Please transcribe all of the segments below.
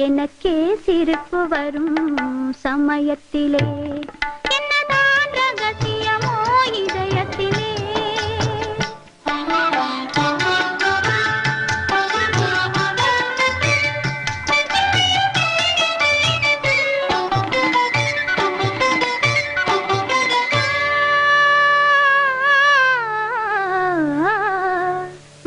எனக்கே சிரிப்பு வரும் சமயத்திலே என்னதான் ரகசியமோ இதயத்திலே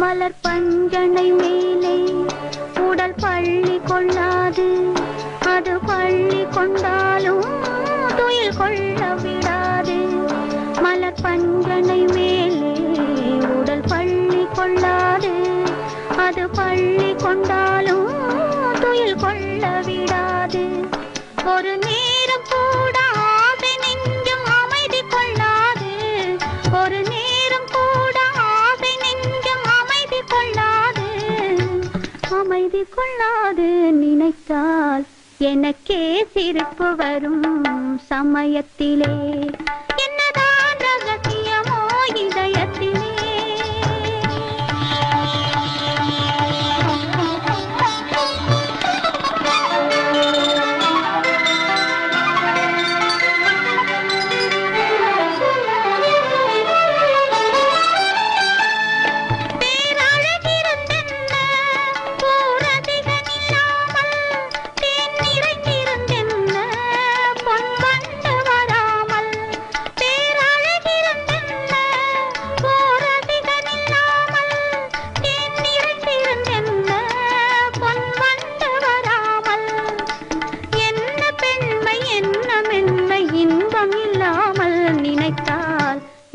மலர் பஞ்சனை மேலே உடல் பள்ளி கொள்ளாது அது பள்ளி கொண்டாலும் துயில் கொள்ள விடாது மலர் பஞ்சனை மேலே உடல் பள்ளி கொள்ளாது அது பள்ளி கொண்டாலும் துயில் கொள்ள விடாது ஒரு நேரம் கூட ஆசை நெஞ்சம் அமைதி கொள்ளாது ஒரு நேரம் கூட ஆசை நெஞ்சம் அமைதி கொள்ளாது அமைதி கொள்ளாது நினைத்தால் எனக்கே சிரிப்பு வரும் சமயத்திலே என்னதான் ரகசியமோ இதயத்திலே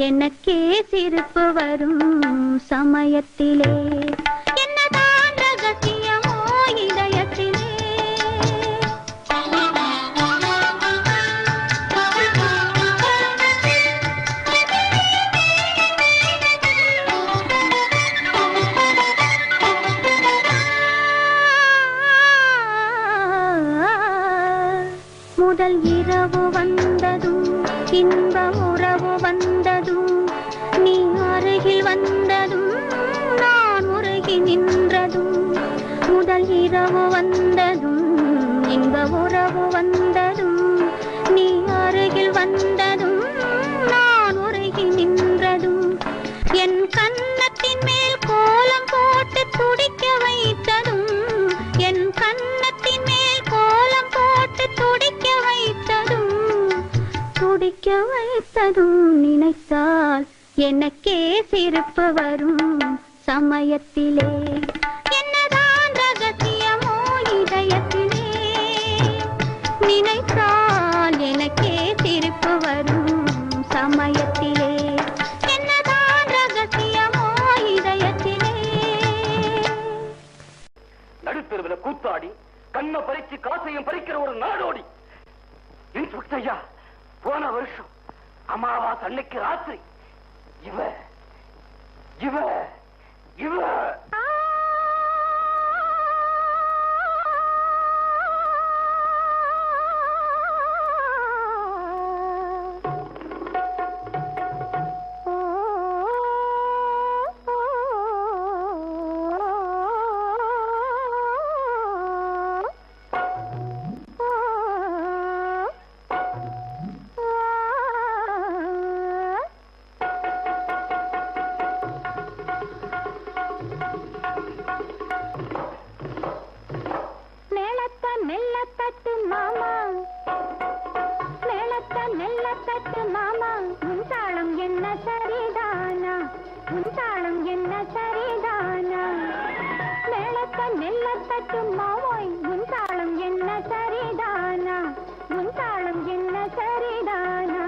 எனக்கே சிரிப்பு வரும் சமயத்திலே என்னதான் ரகசியமோ இதயத்திலே முதல் இரவு வந்ததும் இன்ப உறவு வந்ததும் நீ அருகில் வந்ததும் நான் உருகி நின்றதும் முதல் இரவு வந்ததும் இன்ப உறவு வந்ததும் நீ அருகில் வந்ததும் நான் உருகி நின்றதும் என் கன்னத்தின் மேல் கோலம் போட்டு துடிக்க வைத்ததும் என் கன்னத்தின் மேல் கோலம் போட்டு துடிக்க வைத்ததும் துடிக்க வைத்ததும் நினைத்தால் எனக்கே சிரிப்பு வரும் சமயத்திலே என்னதான் ரகசியமோ இதயத்திலே நினைத்தால் எனக்கே சிரிப்பு வரும் சமயத்திலே என்னதான் ரகசியமோ இதயத்திலே நடுத்தெருவில் கூத்தாடி கண்ணை பறிச்சு காசையும் பறிக்கிற ஒரு நாடோடி இன்ஸ்பெக்டர் ஐயா போன வருஷம் அமாவாசை அன்னைக்கு ராத்திரி இவ இவ இவ உன் தாளம் என்ன சரிதானா மேளத்த நெல்ல தட்டும் மாவோய் உன் தாளம் என்ன சரிதானா உன் தாளம் என்ன சரிதானா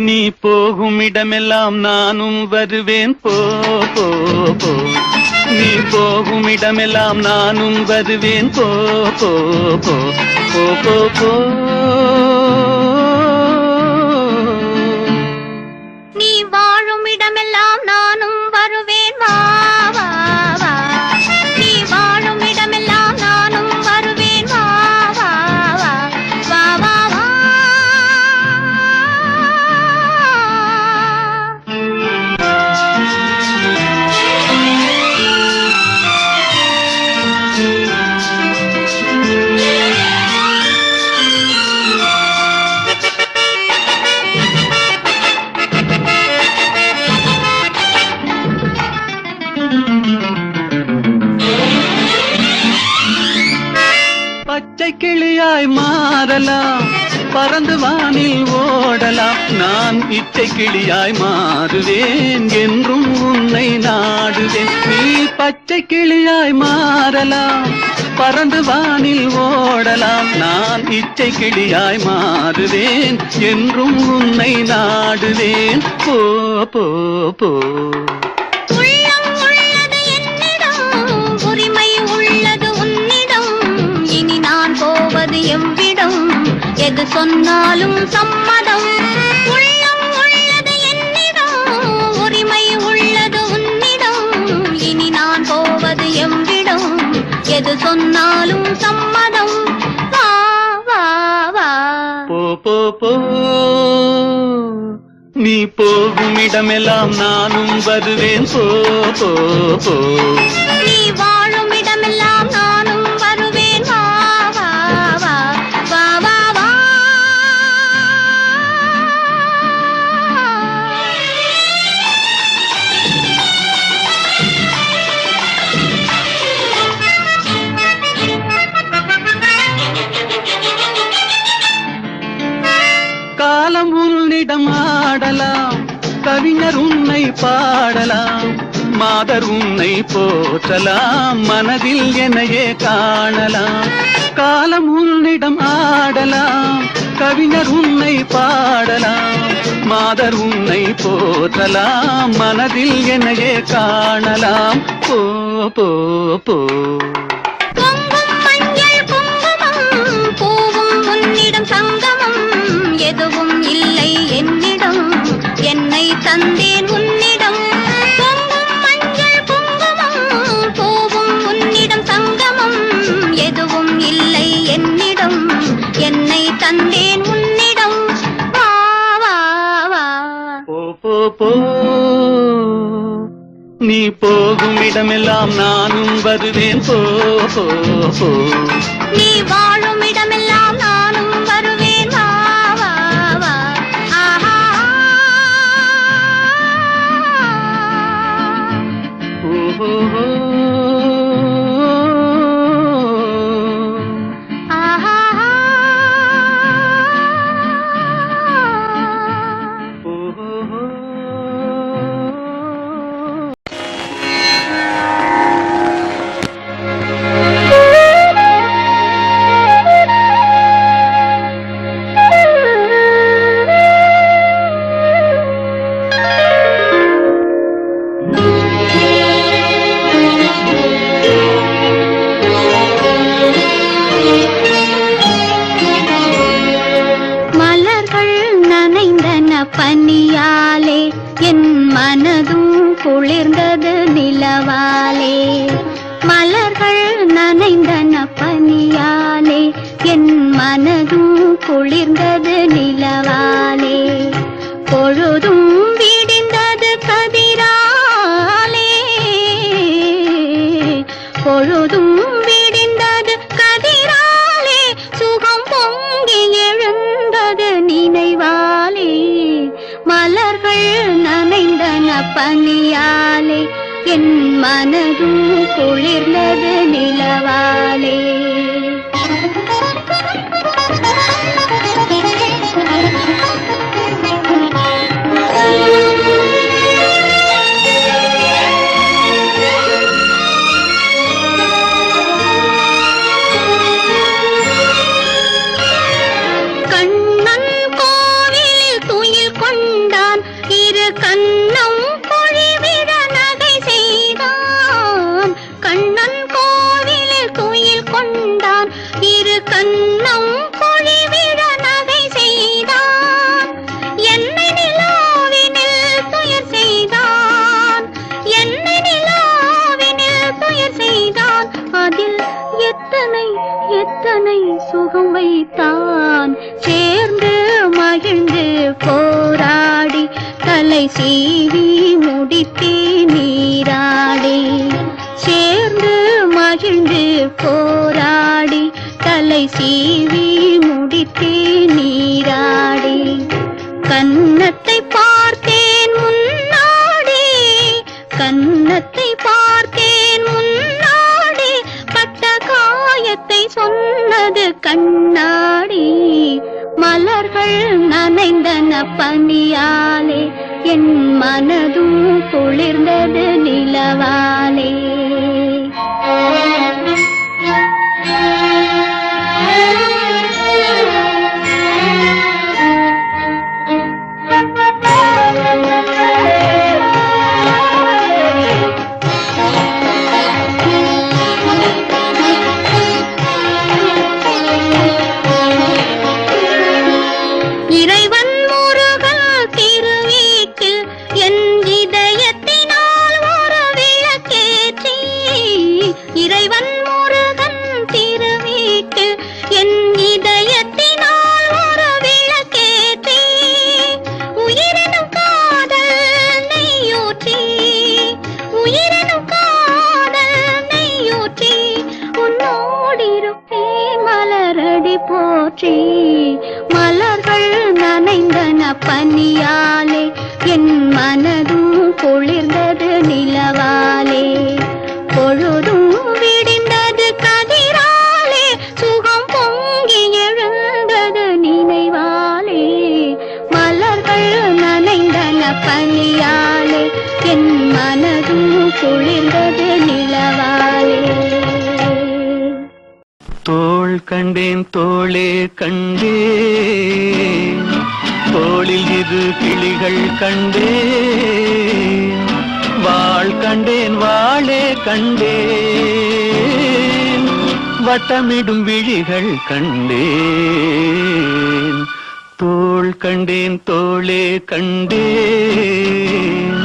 நீ போ போகும் இடமெல்லாம் நானும் வருவேன் போ போ போ. நீ போகும் இடமெல்லாம் நானும் வருவேன் போ போ போ போ போ போ. நீ வாழும் இடமெல்லாம் நானும் வருவேன் வா வா வா. நீ வாழும் இடமெல்லாம் நானும் வருவேன் வா வா வா வா வா வா. பச்சை கிளியாய் மாறலாம், பறந்து வானில் ஓடலாம். நான் இச்சை கிளியாய் மாறுவேன், என்றும் உன்னை நாடுவேன். நீ பச்சை கிளியாய் மாறலாம், பறந்து வானில் ஓடலாம். நான் இச்சை கிளியாய் மாறுவேன், என்றும் உன்னை நாடுவேன். போ போ போ. உள்ளம் உள்ளது என்னிடம், உரிமை உள்ளது உன்னிடம். இனி நான் போவது எவ்விடம், எது சொன்னாலும் சம்மதம். உள்ளம் உள்ளது என்னிடம், உரிமை உள்ளது உன்னிடம். இனி நான் போவது எவ்விடம், எது சொன்னாலும் சம்மதம். வா வா வா. போ போ போ. நீ போகும் இடமெல்லாம் நானும் வருவேன் போ போ போ. நீ வாழும் இடமெல்லாம் நானும் வருவேன் வா வா வா வா வா வா. காலம் உன்னிடம் ஆடலாம், கவிஞர் உன்னை பாடலாம். மாதர் உன்னை போற்றலாம், மனதில் என்னையே காணலாம். காலம் உன்னிடம் ஆடலாம், கவிஞர் உன்னை பாடலாம். மாதர் உன்னை போற்றலாம், மனதில் என்னையே காணலாம். போ போ போ. பொங்கும் மஞ்சள் குங்குமம், பூவும் உன்னிடம் சங்கமம். எதுவும் இல்லை என்னிடம், என்னை தந்தேன் உன்னிடம். பொங்கும் மஞ்சள் குங்குமம், பூவும் உன்னிடம் சங்கமம். எதுவும் இல்லை என்னிடம், என்னை தந்தேன் உன்னிடம். வா வா வா. போ போ போ. நீ போகும் இடமெல்லாம் நானும் வருவேன் போ போ போ. நீ வாழும் இடமெல்லாம் நானும் வருவேன் வா வா வா. ஆஹா ஓஹோ. ஆஹா. ஓஹோ. மலர்கள் நனைந்தன பனியாலே, என் மனதும் குளிர்ந்தது நிலவாலே. மலர்கள் நனைந்தன பனியாலே, என் மனதும் குளிர்ந்தது நிலவாலே. பொழுதும் விடிந்தது கதிராலே, பொழுதும் விடிந்தது கதிராலே. சுகம் பொங்கி எழுந்தது நினைவாலே. மலர்கள் நனைந்தன பனியாலே, என் மனதும் குளிர்ந்தது நிலவாலே. கண்ணன் கோவிலில் துயில் கொண்டான், சீவி முடித்தே நீராடி சேர்ந்து மகிழ்ந்து போராடி தலை சீவி முடித்தே நீராடி கன்னத்தை பார்த்தேன் முன்னாடி கன்னத்தை பார்த்தேன் முன்னாடி பட்ட காயத்தை சொன்னது கண்ணாடி மலர்கள் நனைந்தன பனியாலே என் மனதும் குளிர்ந்தது நிலவாலே இறைவன் முருகன் திருவீட்டில் என் இதயத்தினால் ஒரு விளக்கேற்றி இறைவன் முருகன் திருவீட்டில் என் இதயத்தினால் ஒரு விளக்கேற்றி உயிரினும் காதல் நெய்யூற்றி உயிரினும் காதல் நெய்யூற்றி உன்னோடிருப்பேன் மலரடி போற்றி மலர்கள் நனைந்தன பனியாலே என் மனதும் குளிர்ந்தது நிலவாலே பொழுதும் விடிந்தது கதிராலே சுகம் பொங்கி எழுந்தது நினைவாலே மலர்கள் நனைந்தன பனியாலே என் மனதும் குளிர்ந்தது நிலவாலே தோள் கண்டேன் தோளே கண்டேன் தோளில் இரு கிளிகள் கண்டேன் வாள் கண்டேன் வாளே கண்டேன் வட்டமிடும் விழிகள் கண்டேன் தோள் கண்டேன் தோளே கண்டேன்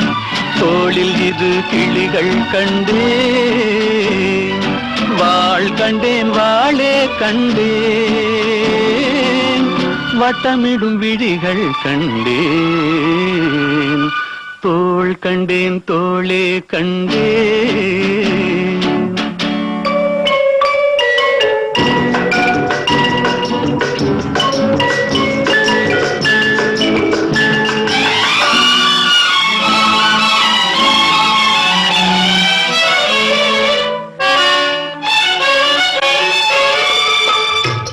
தோளில் இரு கிளிகள் கண்டேன் வாள் கண்டேன் வாளே கண்டேன் வட்டமிடும் விழிகள் கண்டேன் தோள் கண்டேன் தோளே கண்டேன்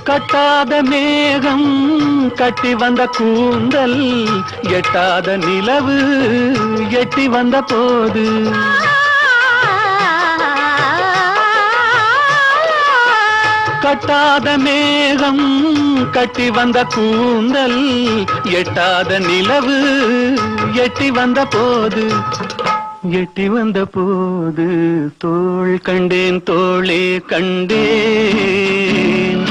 கட்டாத மேகம் கட்டி வந்த கூந்தல் எட்டாத நிலவு எட்டி வந்த போது கட்டாத மேகம் கட்டி வந்த கூந்தல் எட்டாத நிலவு எட்டி வந்த போது எட்டி வந்த போது தோள் கண்டேன் தோளே கண்டேன்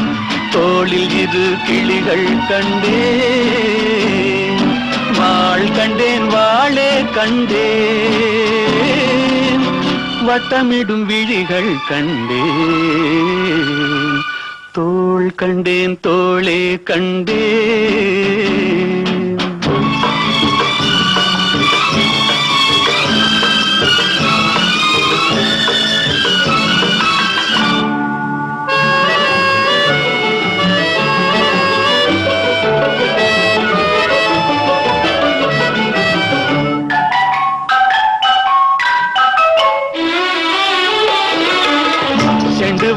தோளில் இரு கிளிகள் கண்டேன் வாள் கண்டேன் வாளே கண்டேன் வட்டமிடும் விழிகள் கண்டேன் தோள் கண்டேன் தோளே கண்டேன்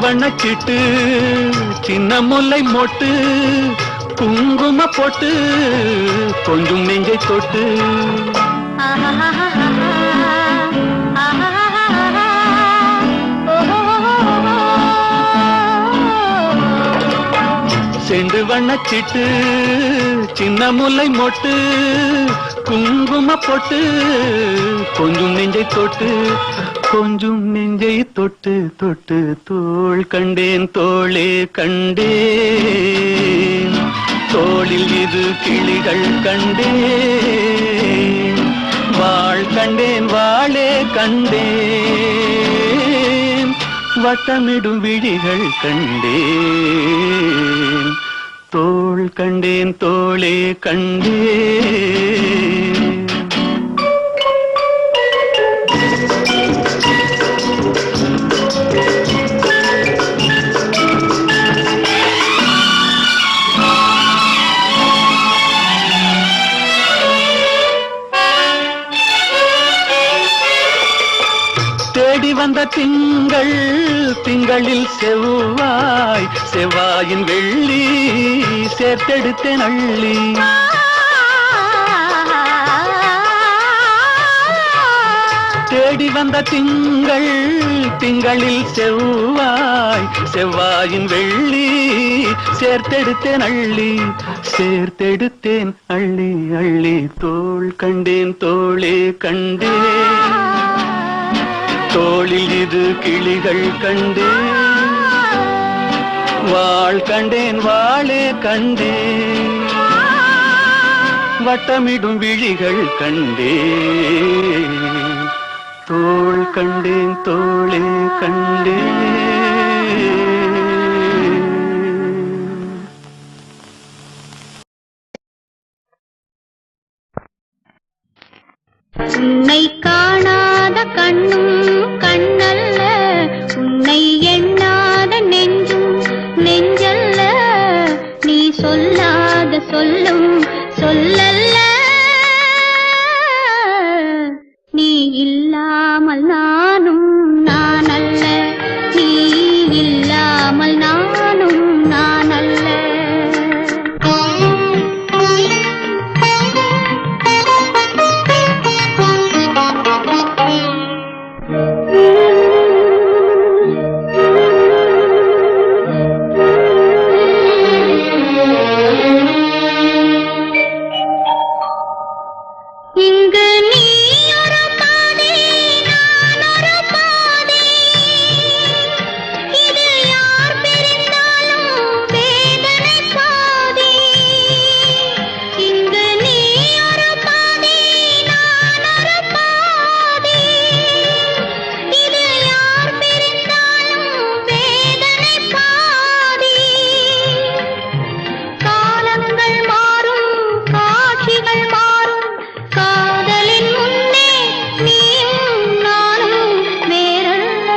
வண்ணச்சிட்டு சின்ன முல்லை மொட்டு குங்கும போட்டு கொஞ்சம் நெஞ்சை தொட்டு செண்டு வண்ணச்சிட்டு சின்ன முல்லை மொட்டு குங்கும போட்டு கொஞ்சம் நெஞ்சை தொட்டு கொஞ்சம் நெஞ்சை தொட்டு தொட்டு தோள் கண்டேன் தோளே கண்டேன் தோளில் இரு கிளிகள் கண்டேன் வாள் கண்டேன் வாளே கண்டேன் வட்டமிடும் விழிகள் கண்டேன் தோள் கண்டேன் தோளே கண்டேன் வந்த திங்கள் திங்களில் செவ்வாய் செவ்வாயின் வெள்ளி சேர்த்தெடுத்தேன் அள்ளி தேடி வந்த திங்கள் திங்களில் செவ்வாய் செவ்வாயின் வெள்ளி சேர்த்தெடுத்தேன் அள்ளி சேர்த்தெடுத்தேன் அள்ளி அள்ளி தோள் கண்டேன் தோளே கண்டேன் தோளில் இது கிளிகள் கண்டேன் வாள் கண்டேன் வாளே கண்டேன் வட்டமிடும் விழிகள் கண்டேன் தோள் கண்டேன் தோளே கண்டேன் உன்னை காணாத கண்ணும் கண்ணல்ல உன்னை எண்ணாத நெஞ்சும் நெஞ்சல்ல நீ சொல்லாத சொல்லும் சொல்லல்ல நீ இல்லாமல் நானும் நான் அல்ல நீ இல்லாமல் நானும் நான் அல்ல இங்கு நீ ஒரு பாதை நான் ஒரு பாதை இது யார் பிரிந்தாலும் வேதனை பாதை இங்கு நீ ஒரு பாதை நான் ஒரு பாதை இது யார் பிரிந்தாலும் வேதனை பாதை காலங்கள் மாறும் காட்சிகள் மாறும் காதலின் முன்னே நீயும் நானும் வேறல்ல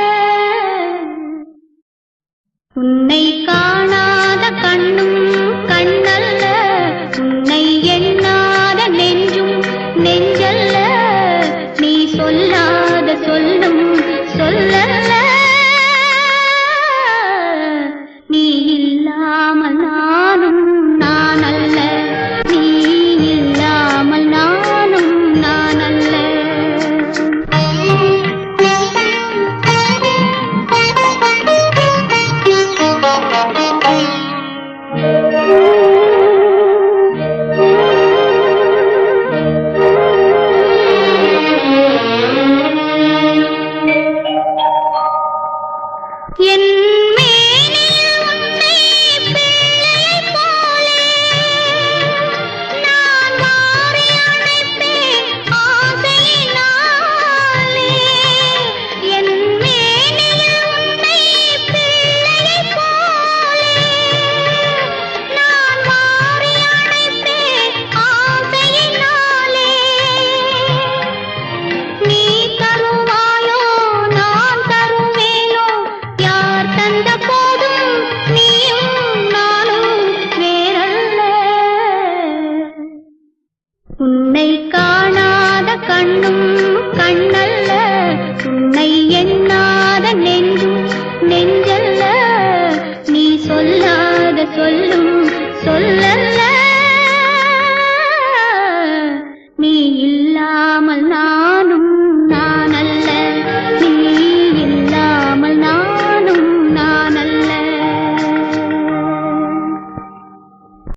உன்னை காணாத கண்ணும் கண்ணல்ல உன்னை எண்ணாத நெஞ்சும் நெஞ்சல்ல நீ சொல்லாத சொல்லும் சொல்லல்ல நீ இல்லாமல் நானும் நான் அல்ல நீ இல்லாமல் நானும் நான் அல்ல என் மேனியில் உன்னை பிள்ளையைப் போலே நான் மாறி அணைப்பேன் ஆசையினாலே என் மேனியில் உன்னை பிள்ளையைப் போலே நான் மாறி அணைப்பேன் ஆசையினாலே நீ தருவாயோ நான் தருவேனோ யார் தந்த போதும் நீயும் நானும் வேறல்ல உன்னை காணாத கண்ணும்